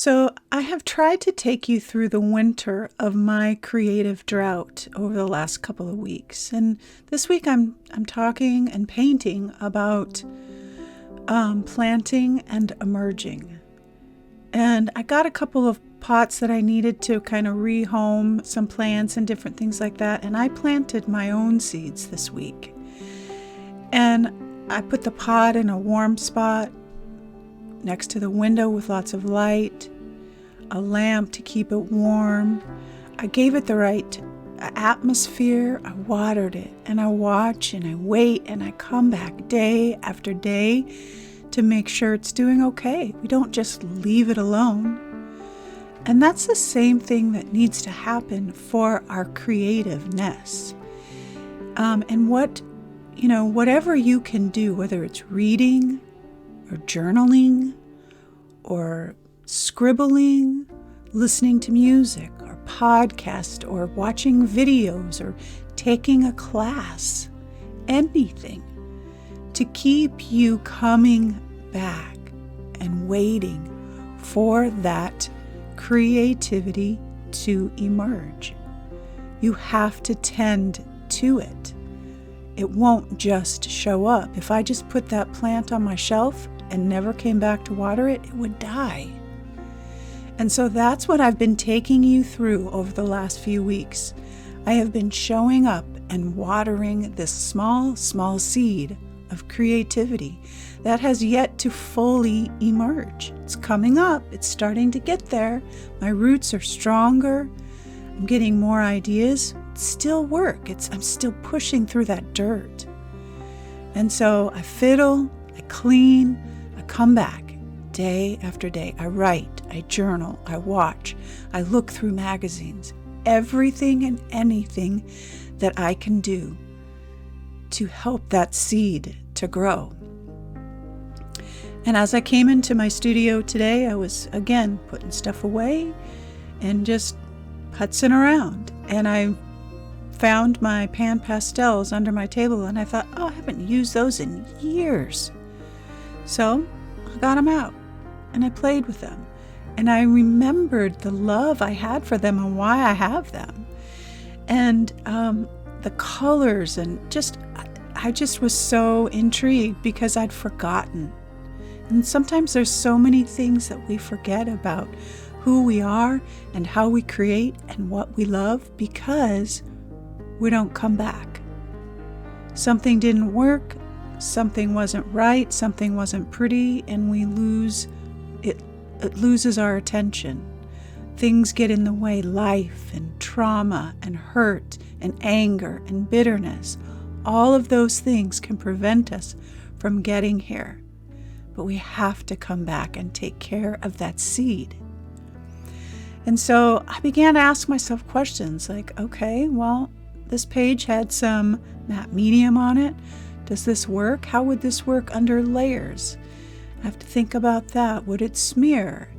So I have tried to take you through the winter of my creative drought over the last couple of weeks. And this week I'm talking and painting about planting and emerging. And I got a couple of pots that I needed to kind of rehome some plants and different things like that. And I planted my own seeds this week. And I put the pot in a warm spot next to the window with lots of light, a lamp to keep it warm. I gave it the right atmosphere. I watered it, and I watch and I wait, and I come back day after day to make sure it's doing okay. We don't just leave it alone. And that's the same thing that needs to happen for our creativeness. And whatever you can do, whether it's reading or journaling or scribbling, listening to music or podcast or watching videos or taking a class, anything to keep you coming back and waiting for that creativity to emerge. You have to tend to it. It won't just show up. If I just put that plant on my shelf and never came back to water it, it would die. And so that's what I've been taking you through over the last few weeks. I have been showing up and watering this small seed of creativity that has yet to fully emerge. It's coming up. It's starting to get there. My roots are stronger. I'm getting more ideas. It's still work. I'm still pushing through that dirt. And so I fiddle, I clean, I come back day after day. I write, I journal, I watch, I look through magazines, everything and anything that I can do to help that seed to grow. And as I came into my studio today, I was again putting stuff away and just putzing around. And I found my pan pastels under my table, and I thought, I haven't used those in years. So I got them out and I played with them. And I remembered the love I had for them and why I have them. And the colors, and I just was so intrigued because I'd forgotten. And sometimes there's so many things that we forget about who we are and how we create and what we love because we don't come back. Something didn't work, something wasn't right, something wasn't pretty, and we lose it. It loses our attention. Things get in the way, life and trauma and hurt and anger and bitterness. All of those things can prevent us from getting here. But we have to come back and take care of that seed. And so I began to ask myself questions like, okay, well, this page had some matte medium on it. Does this work? How would this work under layers? I have to think about that. Would it smear?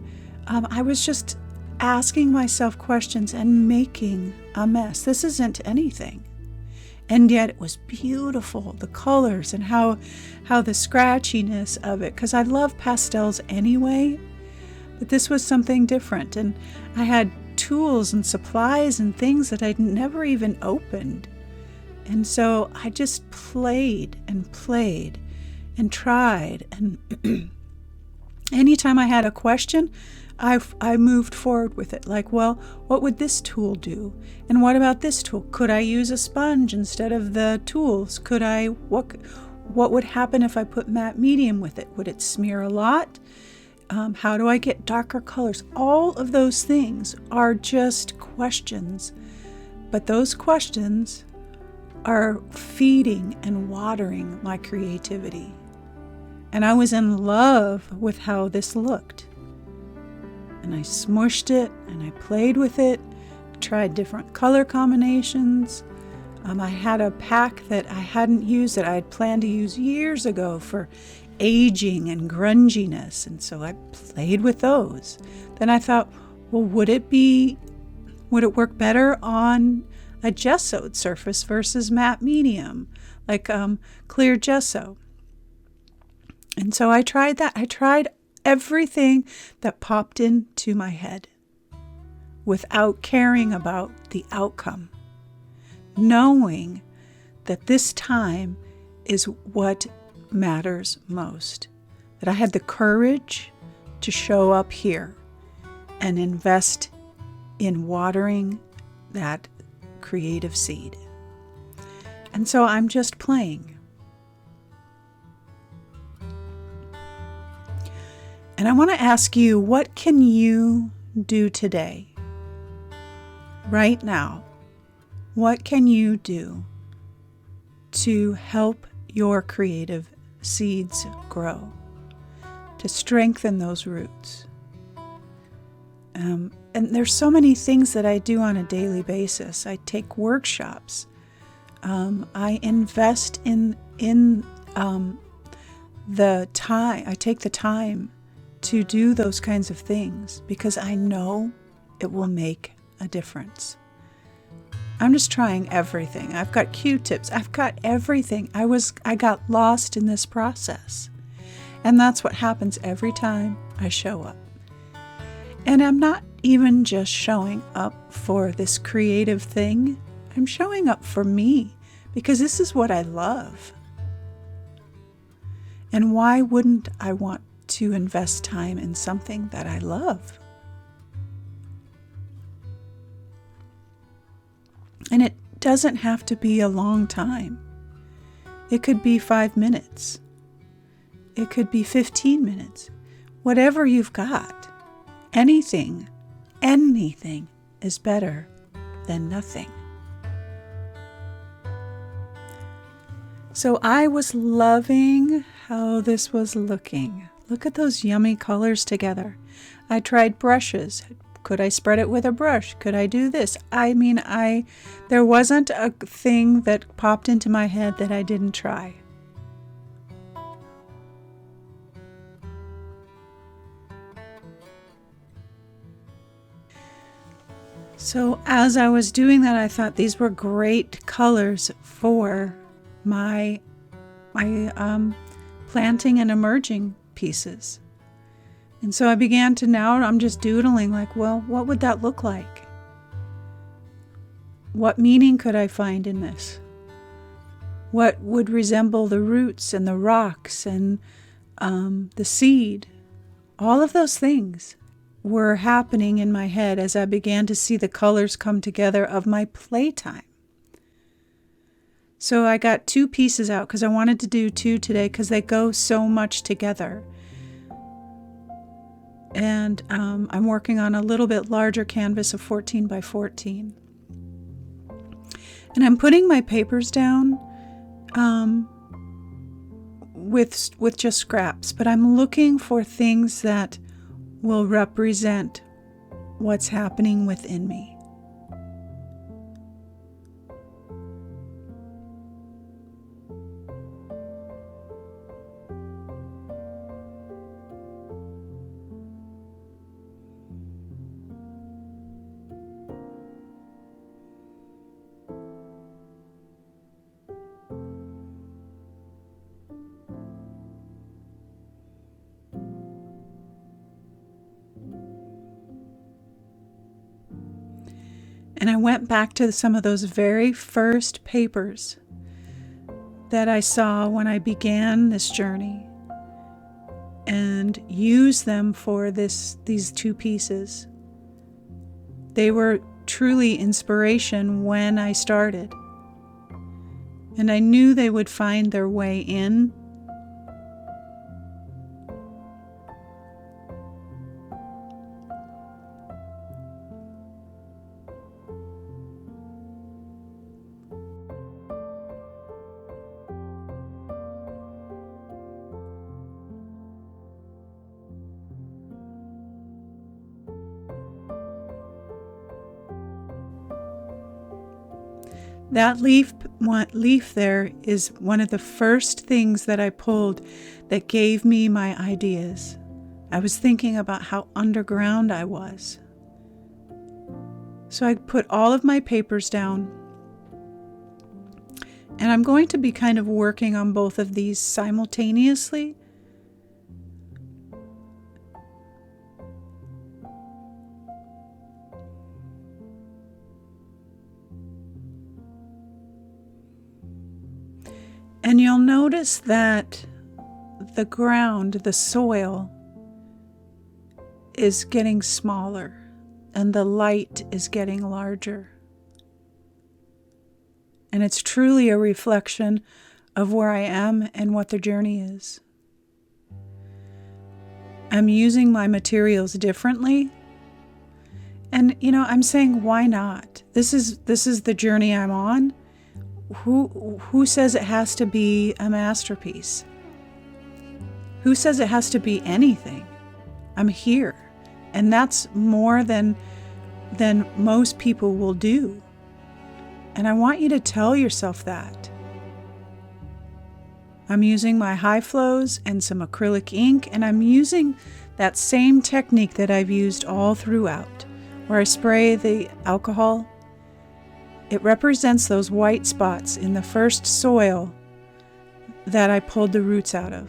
I was just asking myself questions and making a mess. This isn't anything. And yet it was beautiful, the colors and how the scratchiness of it, because I love pastels anyway, but this was something different. And I had tools and supplies and things that I'd never even opened. And so I just played and tried. And anytime I had a question, I moved forward with it. Like, well, what would this tool do? And what about this tool? Could I use a sponge instead of the tools? What would happen if I put matte medium with it? Would it smear a lot? How do I get darker colors? All of those things are just questions. But those questions are feeding and watering my creativity. And I was in love with how this looked. And I smushed it and I played with it, tried different color combinations. I had a pack that I hadn't used that I had planned to use years ago for aging and grunginess. And so I played with those. Then I thought, well, would it work better on a gessoed surface versus matte medium, like clear gesso? And so I tried that. I tried everything that popped into my head without caring about the outcome, knowing that this time is what matters most, that I had the courage to show up here and invest in watering that creative seed. And so I'm just playing. And I want to ask you, what can you do today? Right now, what can you do to help your creative seeds grow, to strengthen those roots? And there's so many things that I do on a daily basis. I take workshops. I invest in the time. I take the time to do those kinds of things because I know it will make a difference. I'm just trying everything. I've got Q-tips. I've got everything. I got lost in this process. And that's what happens every time I show up. And I'm not even just showing up for this creative thing. I'm showing up for me because this is what I love. And why wouldn't I want to invest time in something that I love? And it doesn't have to be a long time. It could be 5 minutes. It could be 15 minutes. Whatever you've got. Anything is better than nothing. So I was loving how this was looking. Look at those yummy colors together. I tried brushes. Could I spread it with a brush? Could I do this? There wasn't a thing that popped into my head that I didn't try. So as I was doing that, I thought these were great colors for my planting and emerging pieces. And so I began to, now I'm just doodling like, well, what would that look like? What meaning could I find in this? What would resemble the roots and the rocks and the seed? All of those things were happening in my head as I began to see the colors come together of my playtime. So I got 2 pieces out because I wanted to do 2 today because they go so much together. And I'm working on a little bit larger canvas of 14 by 14. And I'm putting my papers down with just scraps, but I'm looking for things that will represent what's happening within me. And I went back to some of those very first papers that I saw when I began this journey and used them for these 2 pieces. They were truly inspiration when I started. And I knew they would find their way in. That leaf there is one of the first things that I pulled that gave me my ideas. I was thinking about how underground I was. So I put all of my papers down. And I'm going to be kind of working on both of these simultaneously. And you'll notice that the ground, the soil, is getting smaller and the light is getting larger. And it's truly a reflection of where I am and what the journey is. I'm using my materials differently. And, I'm saying, why not? This is the journey I'm on. Who says it has to be a masterpiece? Who says it has to be anything? I'm here. And that's more than most people will do. And I want you to tell yourself that. I'm using my high flows and some acrylic ink, and I'm using that same technique that I've used all throughout, where I spray the alcohol. It represents those white spots in the first soil that I pulled the roots out of.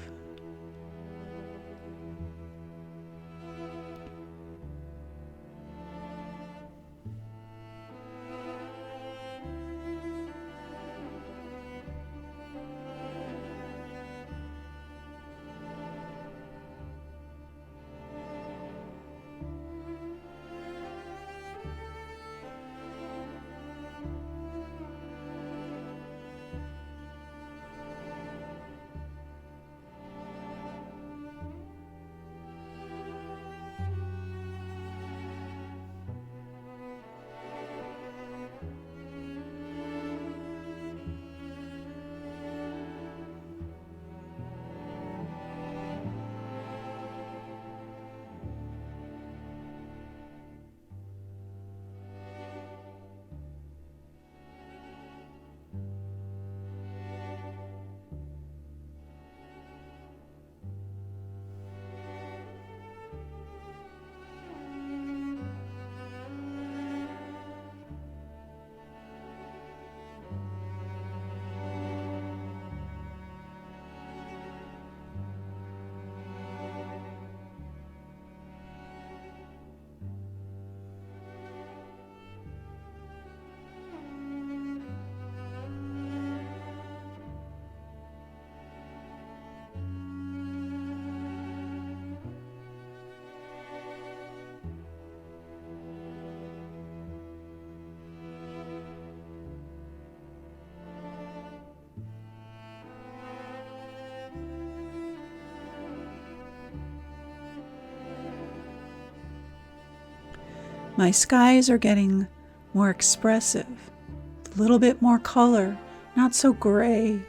My skies are getting more expressive, a little bit more color, not so gray,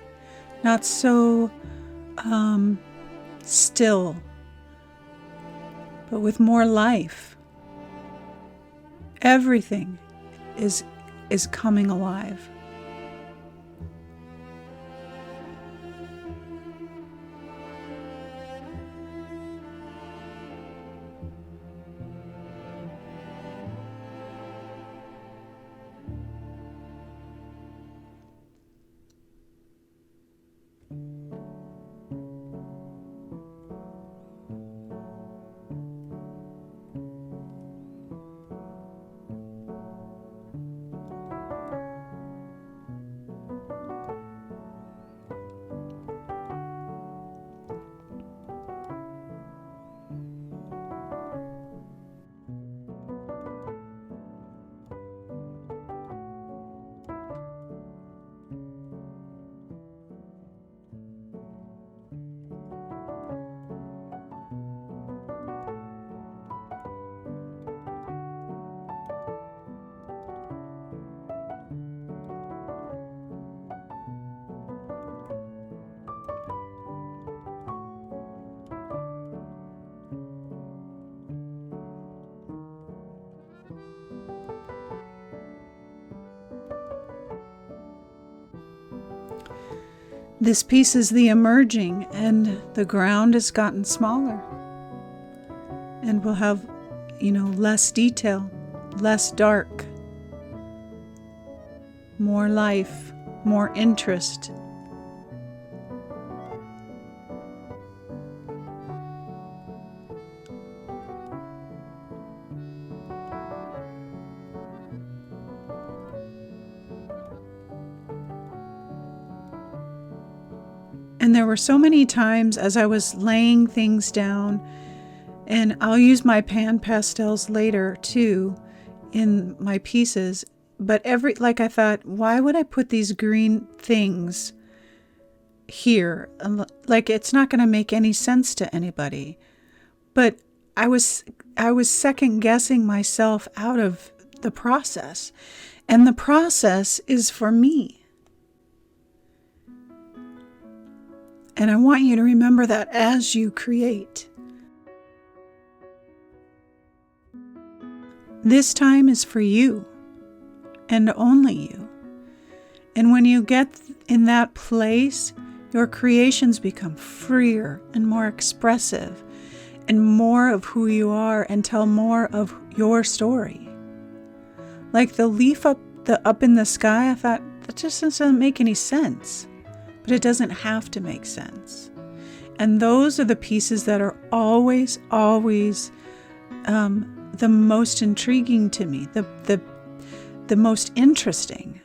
not so still, but with more life. Everything is coming alive. This piece is the emerging, and the ground has gotten smaller. And we'll have, less detail, less dark, more life, more interest. And there were so many times as I was laying things down, and I'll use my pan pastels later too in my pieces, but I thought, why would I put these green things here? Like, it's not going to make any sense to anybody. But I was second guessing myself out of the process. And the process is for me. And I want you to remember that as you create. This time is for you and only you. And when you get in that place, your creations become freer and more expressive and more of who you are, and tell more of your story. Like the leaf up in the sky, I thought, that just doesn't make any sense. But it doesn't have to make sense. And those are the pieces that are always, always the most intriguing to me, the most interesting.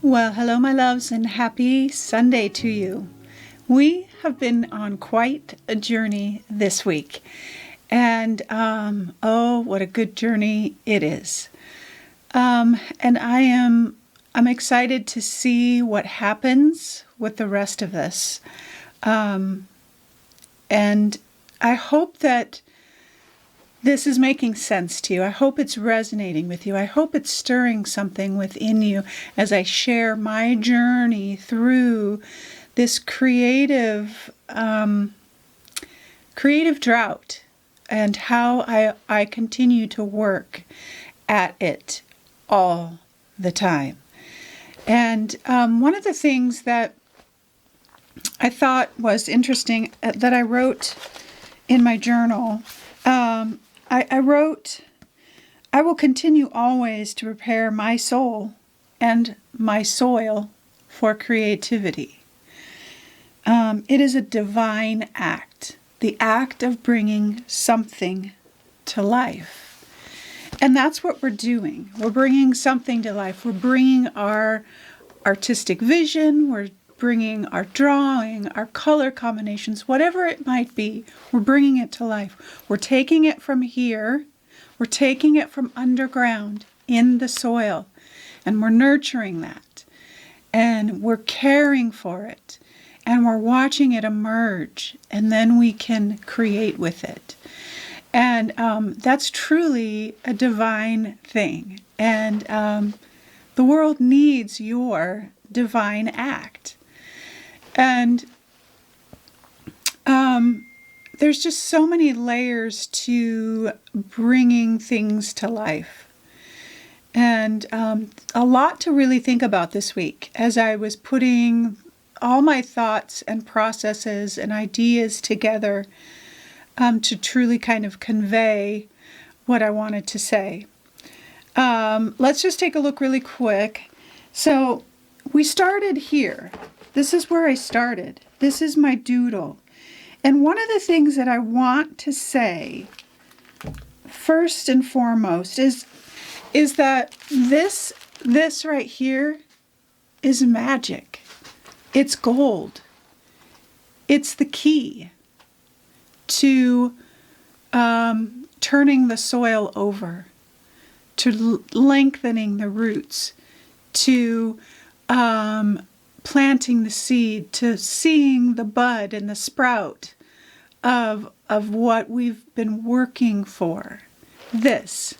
Well, hello, my loves, and happy Sunday to you. We have been on quite a journey this week, and oh, what a good journey it is. And I'm excited to see what happens with the rest of this, and I hope that this is making sense to you. I hope it's resonating with you. I hope it's stirring something within you as I share my journey through this creative drought and how I continue to work at it all the time. And one of the things that I thought was interesting that I wrote in my journal, I wrote, I will continue always to prepare my soul and my soil for creativity. It is a divine act, the act of bringing something to life. And that's what we're doing. We're bringing something to life. We're bringing our artistic vision. We're bringing our drawing, our color combinations, whatever it might be, we're bringing it to life. We're taking it from here, we're taking it from underground in the soil, and we're nurturing that, and we're caring for it, and we're watching it emerge, and then we can create with it. And that's truly a divine thing, and the world needs your divine act. And there's just so many layers to bringing things to life. And a lot to really think about this week as I was putting all my thoughts and processes and ideas together to truly kind of convey what I wanted to say. Let's just take a look really quick. So we started here. This is where I started. This is my doodle. And one of the things that I want to say, first and foremost, is that this right here is magic. It's gold. It's the key to turning the soil over, to lengthening the roots, to planting the seed, to seeing the bud and the sprout of what we've been working for. This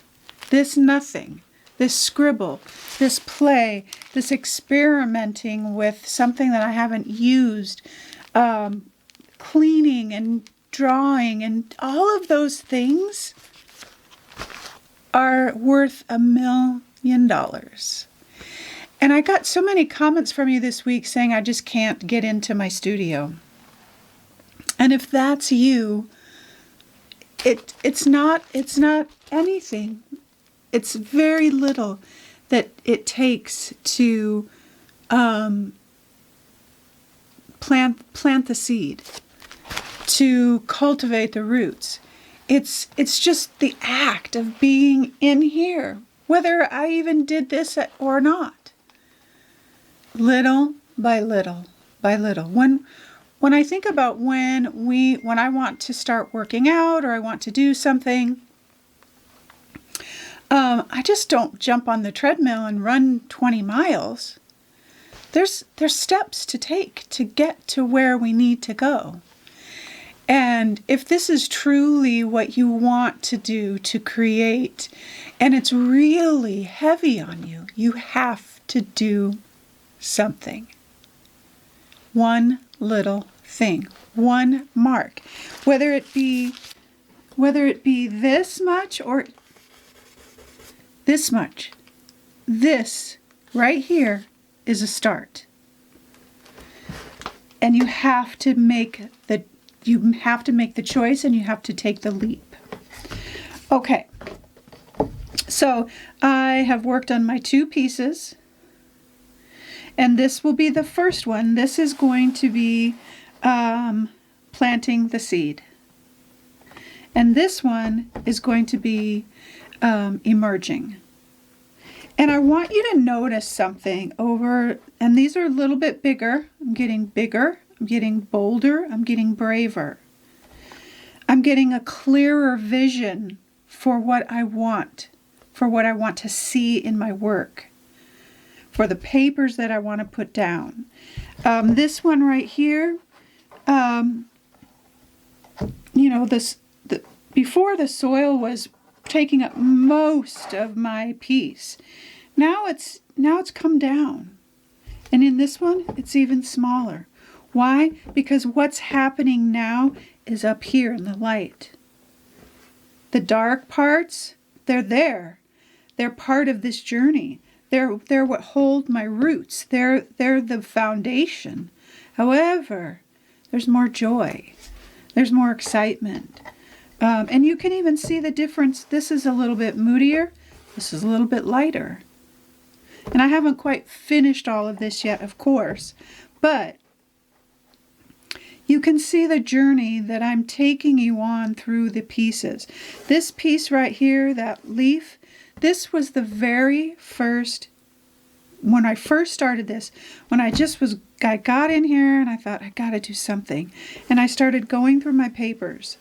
nothing, this scribble, this play, this experimenting with something that I haven't used, cleaning and drawing, and all of those things are worth $1 million. And I got so many comments from you this week saying I just can't get into my studio. And if that's you, it's not anything. It's very little that it takes to plant the seed, to cultivate the roots. It's just the act of being in here, whether I even did this or not. Little by little by little. When I think about when I want to start working out or I want to do something, I just don't jump on the treadmill and run 20 miles. There's steps to take to get to where we need to go. And if this is truly what you want to do, to create, and it's really heavy on you, you have to do something. One little thing, one mark, whether it be this much or this much. This right here is a start. And you have to make the choice, and you have to take the leap. Okay. So I have worked on my 2 pieces. And this will be the first one. This is going to be planting the seed. And this one is going to be emerging. And I want you to notice something and these are a little bit bigger. I'm getting bigger. I'm getting bolder. I'm getting braver. I'm getting a clearer vision for what I want to see in my work, for the papers that I want to put down. This one right here, before the soil was taking up most of my piece. Now it's come down. And in this one, it's even smaller. Why? Because what's happening now is up here in the light. The dark parts, they're there. They're part of this journey. They're what hold my roots. They're the foundation. However, there's more joy. There's more excitement. And you can even see the difference. This is a little bit moodier. This is a little bit lighter. And I haven't quite finished all of this yet, of course. But you can see the journey that I'm taking you on through the pieces. This piece right here, that leaf, this was the very first, when I first started this, when I got in here and I thought, I got to do something. And I started going through my papers.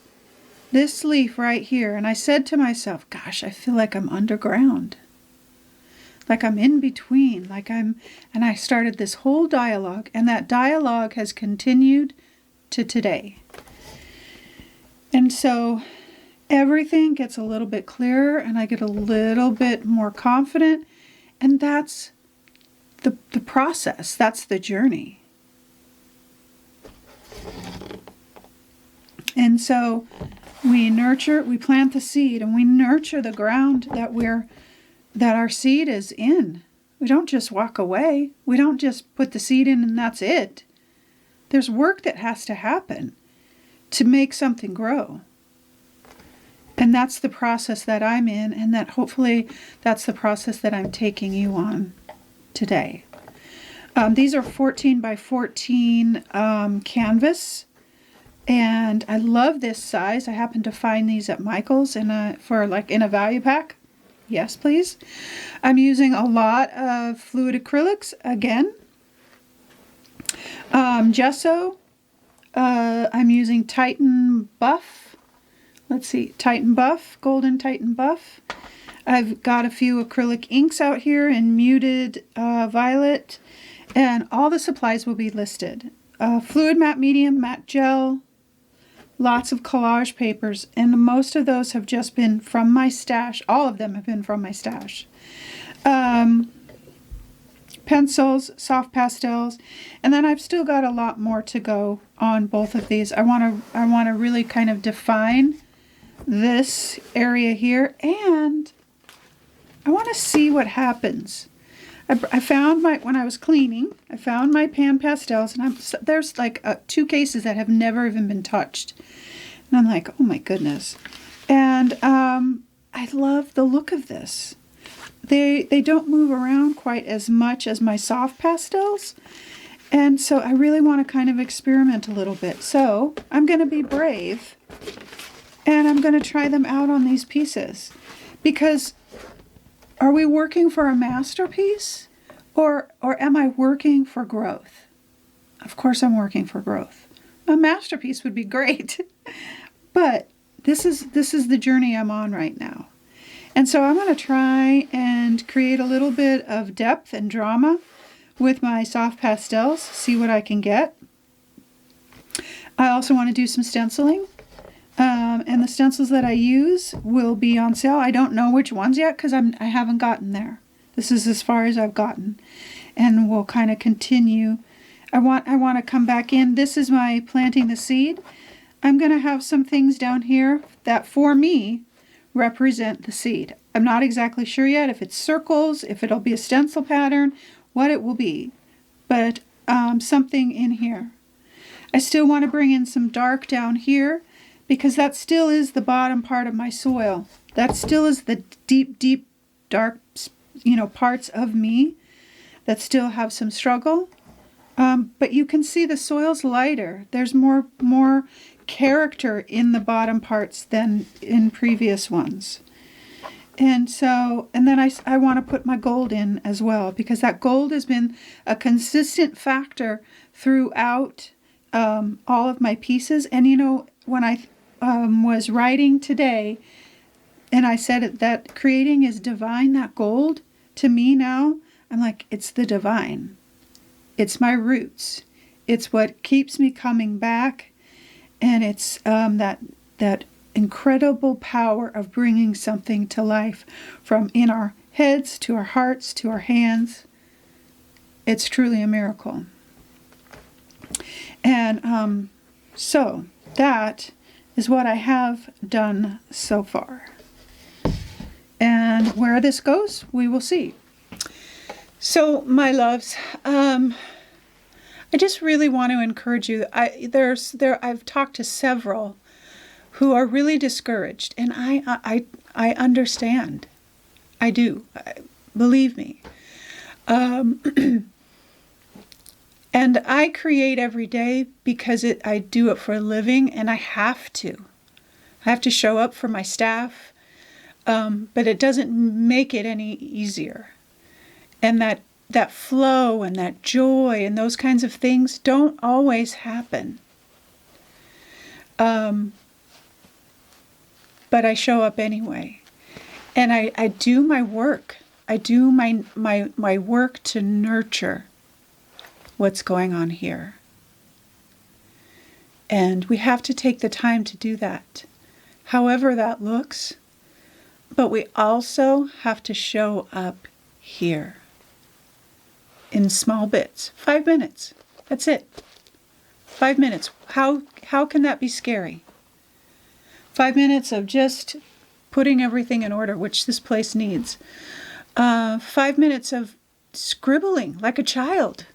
This leaf right here, and I said to myself, gosh, I feel like I'm underground. Like I'm in between, and I started this whole dialogue, and that dialogue has continued to today. And so everything gets a little bit clearer, and I get a little bit more confident, and that's the process. That's the journey. And so we plant the seed, and we nurture the ground that our seed is in. We don't just walk away. We don't just put the seed in and that's it. There's work that has to happen to make something grow. And that's the process that I'm in, and that hopefully that's the process that I'm taking you on today. These are 14 by 14 canvas. And I love this size. I happen to find these at Michael's in a value pack. Yes, please. I'm using a lot of fluid acrylics again. Gesso. I'm using Titan Buff. Let's see, Titan Buff, Golden Titan Buff. I've got a few acrylic inks out here in muted violet, and all the supplies will be listed. Fluid matte medium, matte gel, lots of collage papers, and most of those have just been from my stash. All of them have been from my stash. Pencils, soft pastels, and then I've still got a lot more to go on both of these. I want to really kind of define this area here, and I want to see what happens. I found when I was cleaning, I found my pan pastels, and there's like 2 cases that have never even been touched. And I'm like, oh my goodness. And I love the look of this. they don't move around quite as much as my soft pastels. And so I really want to kind of experiment a little bit. So I'm going to be brave and I'm going to try them out on these pieces. Because are we working for a masterpiece or am I working for growth? Of course I'm working for growth. A masterpiece would be great. But this is the journey I'm on right now. And so I'm going to try and create a little bit of depth and drama with my soft pastels, see what I can get. I also want to do some stenciling. And the stencils that I use will be on sale. I don't know which ones yet because I haven't gotten there. This is as far as I've gotten. And we'll kind of continue. I want to come back in. This is my planting the seed. I'm going to have some things down here that for me represent the seed. I'm not exactly sure yet if it's circles, if it'll be a stencil pattern, what it will be, but something in here. I still want to bring in some dark down here because that still is the bottom part of my soil. That still is the deep, deep, dark, parts of me that still have some struggle. But you can see the soil's lighter. There's more character in the bottom parts than in previous ones. And then I want to put my gold in as well, because that gold has been a consistent factor throughout all of my pieces. And when I was writing today and I said that creating is divine, that gold, to me now, I'm like, it's the divine. It's my roots. It's what keeps me coming back. And it's that incredible power of bringing something to life from in our heads to our hearts to our hands. It's truly a miracle. And so that is what I have done so far. And where this goes, we will see. So, my loves, I just really want to encourage you. I've talked to several who are really discouraged, and I understand. I do. Believe me. And I create every day because I do it for a living, and I have to. I have to show up for my staff, but it doesn't make it any easier. And that flow and that joy and those kinds of things don't always happen. But I show up anyway. And I do my work. I do my work to nurture what's going on here. And we have to take the time to do that, however that looks. But we also have to show up here in small bits. 5 minutes. That's it. 5 minutes. How can that be scary? 5 minutes of just putting everything in order, which this place needs. 5 minutes of scribbling like a child.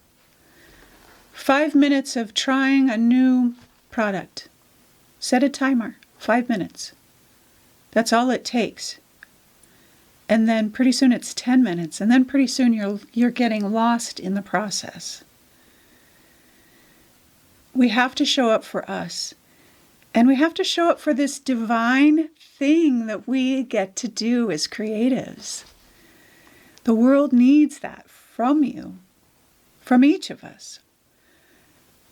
5 minutes of trying a new product. Set a timer. 5 minutes. That's all it takes. And then pretty soon it's 10 minutes. And then pretty soon you're getting lost in the process. We have to show up for us. And we have to show up for this divine thing that we get to do as creatives. The world needs that from you, from each of us.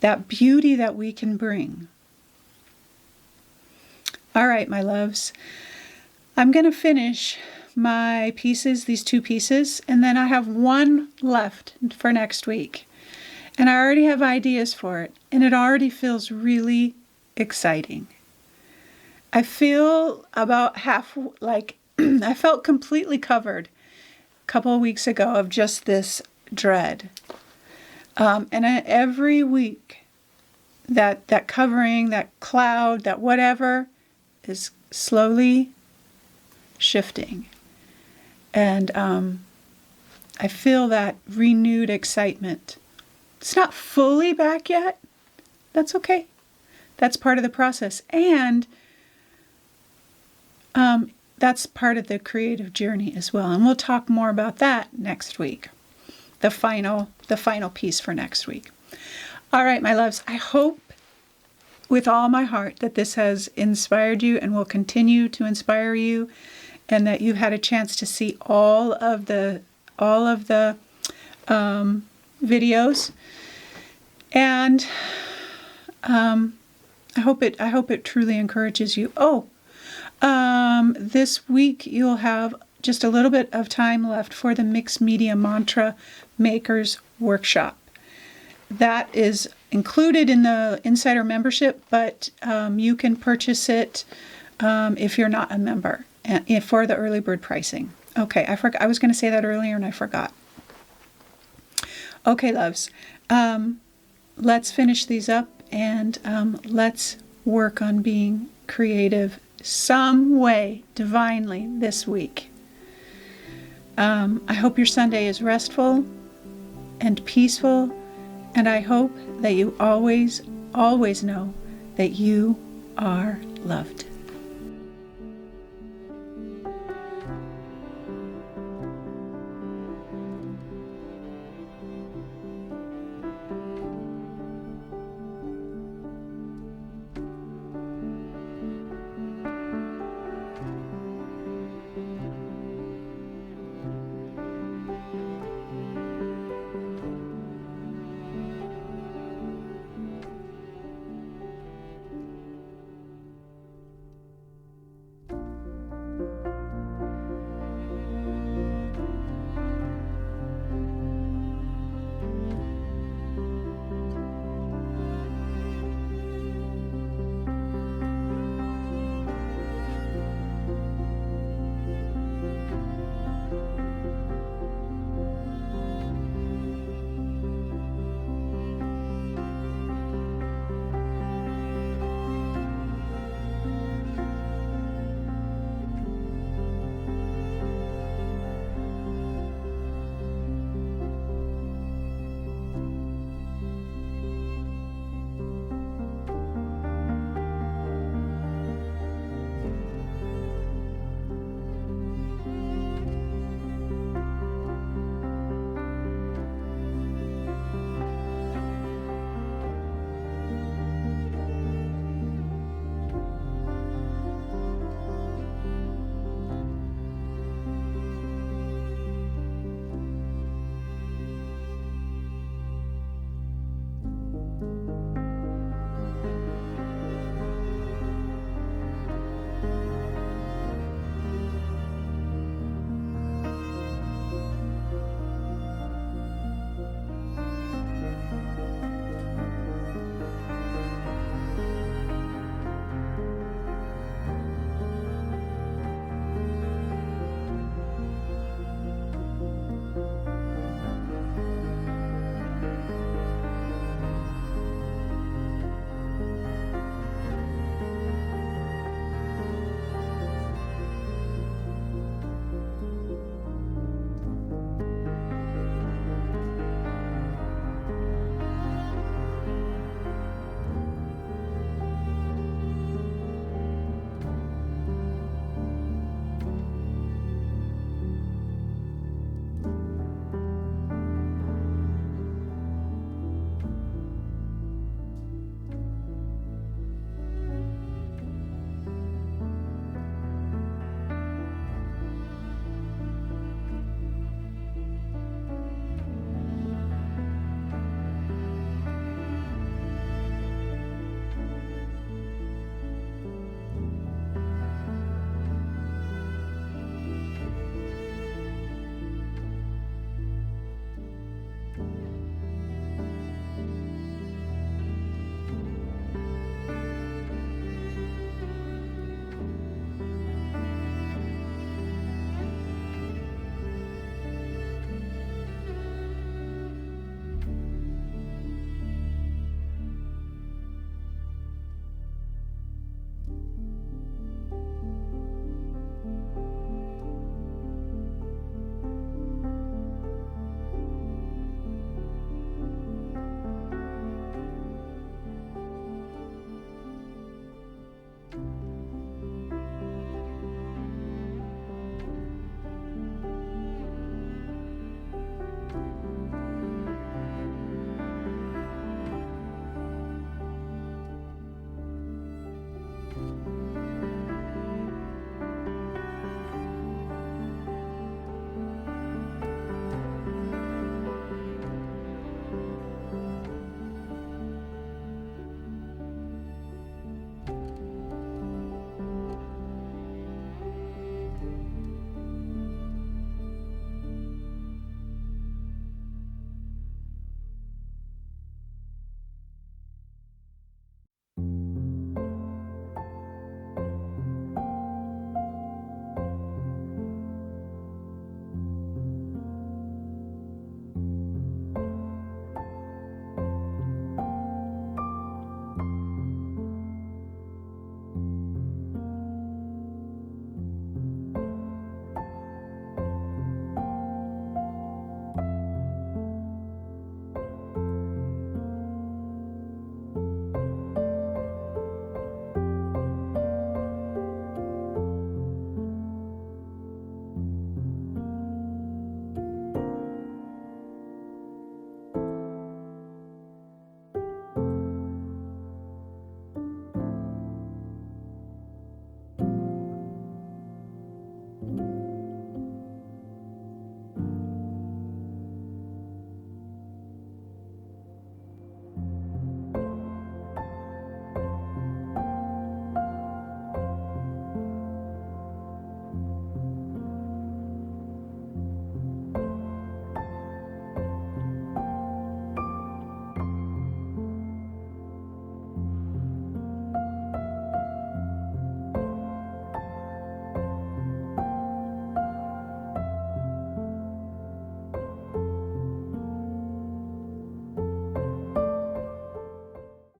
That beauty that we can bring. All right, my loves. I'm going to finish my pieces, these 2 pieces, and then I have one left for next week. And I already have ideas for it, and it already feels really exciting. I feel about I felt completely covered a couple of weeks ago of just this dread. And every week, that covering, that cloud, that whatever is slowly shifting. And I feel that renewed excitement. It's not fully back yet. That's okay. That's part of the process. And that's part of the creative journey as well. And we'll talk more about that next week. The final piece for next week. All right, my loves, I hope with all my heart that this has inspired you and will continue to inspire you, and that you've had a chance to see all of the videos. And I hope it truly encourages you. This week you'll have just a little bit of time left for the Mixed Media Mantra Makers Workshop. That is included in the Insider membership, but you can purchase it if you're not a member for the early bird pricing. Okay, I was going to say that earlier and I forgot. Okay, loves, let's finish these up and let's work on being creative some way divinely this week. I hope your Sunday is restful and peaceful, and I hope that you always, always know that you are loved.